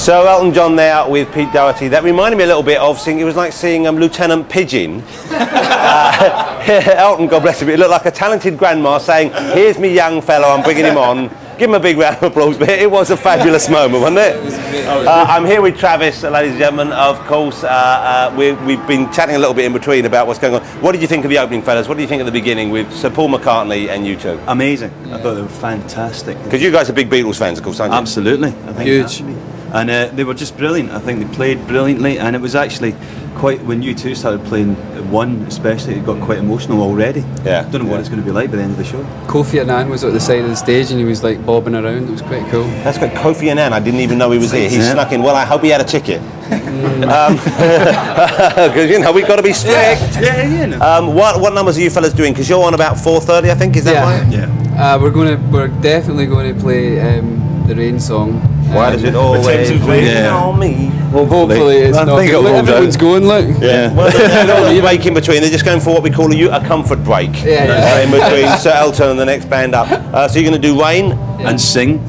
So Elton John there with Pete Doherty. That reminded me a little bit of it was like seeing Lieutenant Pigeon. Elton, God bless him, it looked like a talented grandma saying, here's me young fellow, I'm bringing him on. Give him a big round of applause, but it was a fabulous moment, wasn't it? I'm here with Travis, ladies and gentlemen. Of course, we've been chatting a little bit in between about what's going on. What did you think of the opening, fellas? What did you think at the beginning with Sir Paul McCartney and U2? Amazing. I thought they were fantastic. Because you guys are big Beatles fans, of course, aren't you? Absolutely. I think huge. And they were just brilliant. I think they played brilliantly, and it was actually quite, when U2 started playing one especially, it got quite emotional already. Yeah. Don't know what it's going to be like by the end of the show. Kofi Annan was at the side of the stage and he was like bobbing around. It was quite cool. That's good. Kofi Annan, I didn't even know he was here. He snuck in. Well, I hope he had a ticket. Because, you know, we've got to be strict. Yeah. What numbers are you fellas doing? Because you're on about 4:30, I think, is that right? Yeah. We're definitely going to play the Rain song. Why does it always rain on me? Well, hopefully it's not. Everyone's going, look. Yeah. Well, they're not a break in between. They're just going for what we call a comfort break. Yeah. In between Sir Elton and the next band up. So you're going to do Rain and sing.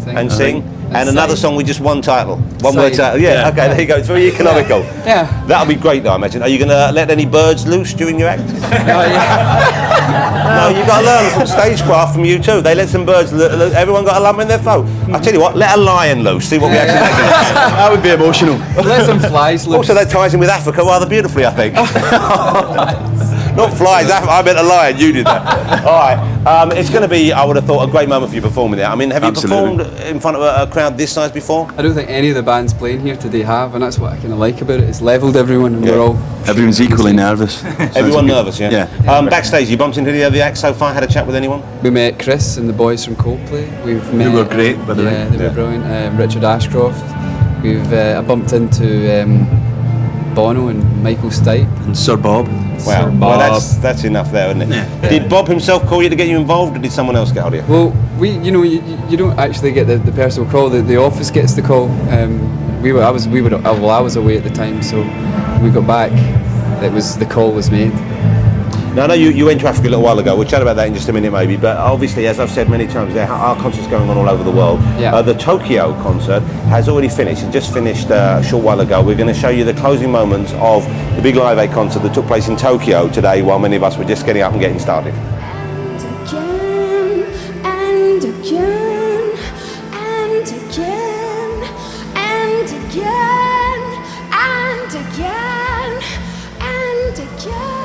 And another song with just one title. One word title. Yeah, okay, there you go. It's very economical. Yeah. That'll be great though, I imagine. Are you going to let any birds loose during your act? No, you've got to learn from stagecraft from U2. They let some birds loose. Everyone got a lump in their throat. I'll tell you what, let a lion loose. See what we actually make. That would be emotional. Let some flies loose. Also, that ties in with Africa rather beautifully, I think. Not flies, I meant a lion, you did that. All right, it's going to be, I would have thought, a great moment for you performing there. I mean, have you performed in front of a crowd this size before? I don't think any of the bands playing here today have, and that's what I kind of like about it. It's levelled everyone, and we're all... Everyone's equally nervous. Everyone nervous, yeah? Backstage, you bumped into any of the acts so far, had a chat with anyone? We met Chris and the boys from Coldplay. They were great, by the way. Yeah, they were brilliant. Richard Ashcroft. I bumped into Bono and Michael Stipe. And Sir Bob. Wow, well, that's enough there, isn't it? Yeah. Did Bob himself call you to get you involved, or did someone else get hold of you? Well, you don't actually get the personal call. The office gets the call. I was away at the time, so we got back. The call was made. Now, I know you went to Africa a little while ago. We'll chat about that in just a minute, maybe. But obviously, as I've said many times, there are concerts going on all over the world. Yeah. The Tokyo concert has already finished. It just finished a short while ago. We're going to show you the closing moments of the big Live Aid concert that took place in Tokyo today, while many of us were just getting up and getting started. And again, and again, and again, and again, and again.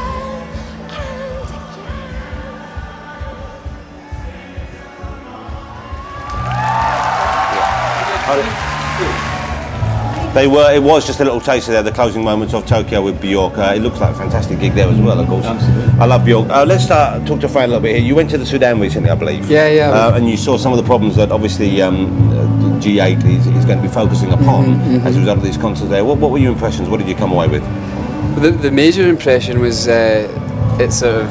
It was just a little taster there, the closing moments of Tokyo with Bjork. It looks like a fantastic gig there as well, of course. Absolutely. I love Bjork. Let's talk to Fran a little bit here. You went to the Sudan recently, I believe. Yeah. And you saw some of the problems that obviously G8 is going to be focusing upon as a result of these concerts there. What were your impressions? What did you come away with? The major impression was it sort of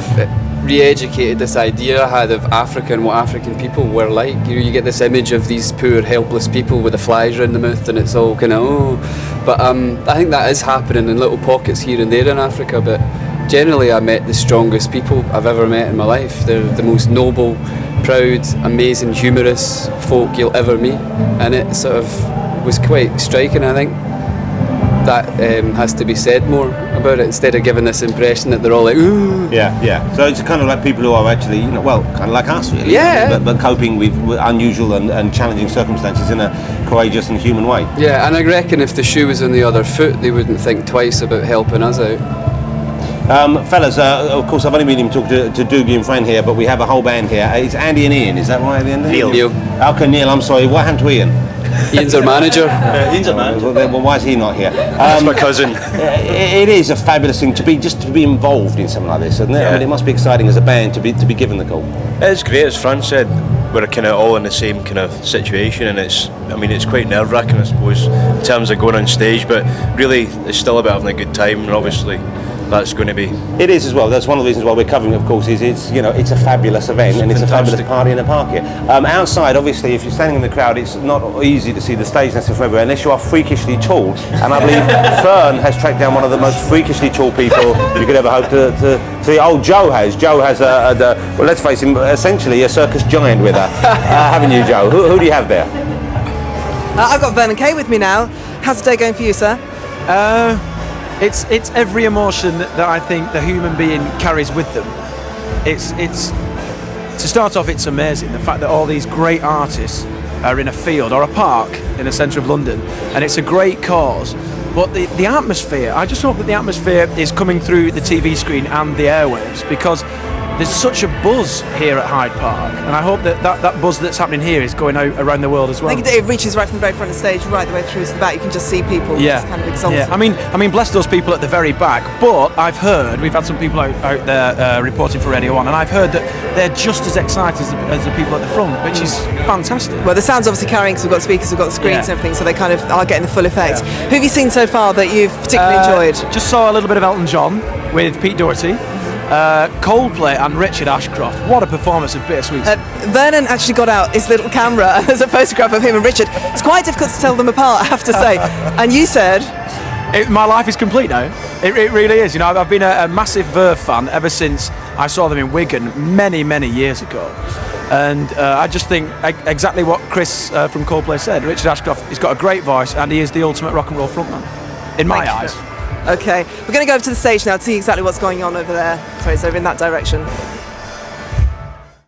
re-educated this idea I had of Africa and what African people were like. You get this image of these poor helpless people with the flies around the mouth, and it's all kind of but I think that is happening in little pockets here and there in Africa, but generally I met the strongest people I've ever met in my life. They're the most noble, proud, amazing, humorous folk you'll ever meet, and it sort of was quite striking. I think that has to be said more about it, instead of giving this impression that they're all like, ooh. Yeah. So it's kind of like people who are actually, kind of like us, really. Yeah. But coping with unusual and challenging circumstances in a courageous and human way. Yeah, and I reckon if the shoe was on the other foot, they wouldn't think twice about helping us out. Fellas, of course, I've only been talking to Doogie and Fran here, but we have a whole band here. It's Andy and Ian, is that right at the end? Neil. Okay, Neil, I'm sorry. What happened to Ian? Ian's our manager. Ian's our manager. Well, why is he not here? That's my cousin. It is a fabulous thing to be involved in something like this, isn't it? Yeah. I mean, it must be exciting as a band to be given the call. It's great, as Fran said. We're kind of all in the same kind of situation, and it's quite nerve-wracking, I suppose, in terms of going on stage. But really, it's still about having a good time, and obviously, that's going to be. It is as well. That's one of the reasons why we're covering it, of course, is it's a fabulous event, and it's a fabulous party in a park here. Outside, obviously, if you're standing in the crowd, it's not easy to see the stage necessarily unless you are freakishly tall. And I believe Fern has tracked down one of the most freakishly tall people you could ever hope to see. Oh, Joe has well, let's face him, essentially a circus giant with her. Haven't you, Joe? Who do you have there? I've got Vernon Kay with me now. How's the day going for you, sir? It's every emotion that I think the human being carries with them. It's to start off, it's amazing the fact that all these great artists are in a field or a park in the centre of London, and it's a great cause. But the atmosphere, I just hope that the atmosphere is coming through the TV screen and the airwaves, because there's such a buzz here at Hyde Park, and I hope that buzz that's happening here is going out around the world as well. I think it reaches right from the very front of the stage right the way through to the back. You can just see people just kind of exulting. Yeah, I mean, bless those people at the very back. But I've heard, we've had some people out there reporting for Radio 1, and I've heard that they're just as excited as the people at the front, which is fantastic. Well, the sound's obviously carrying because we've got speakers, we've got the screens and everything, so they kind of are getting the full effect. Yeah. Who have you seen so far that you've particularly enjoyed? Just saw a little bit of Elton John with Pete Doherty. Coldplay and Richard Ashcroft. What a performance of Bittersweet. Vernon actually got out his little camera and there's a photograph of him and Richard. It's quite difficult to tell them apart, I have to say. And you said... my life is complete now. It really is. You know, I've been a massive Verve fan ever since I saw them in Wigan many years ago. And I just think exactly what Chris from Coldplay said. Richard Ashcroft, he's got a great voice and he is the ultimate rock and roll frontman, in my eyes. Okay, we're going to go over to the stage now to see exactly what's going on over there. Sorry, it's over in that direction.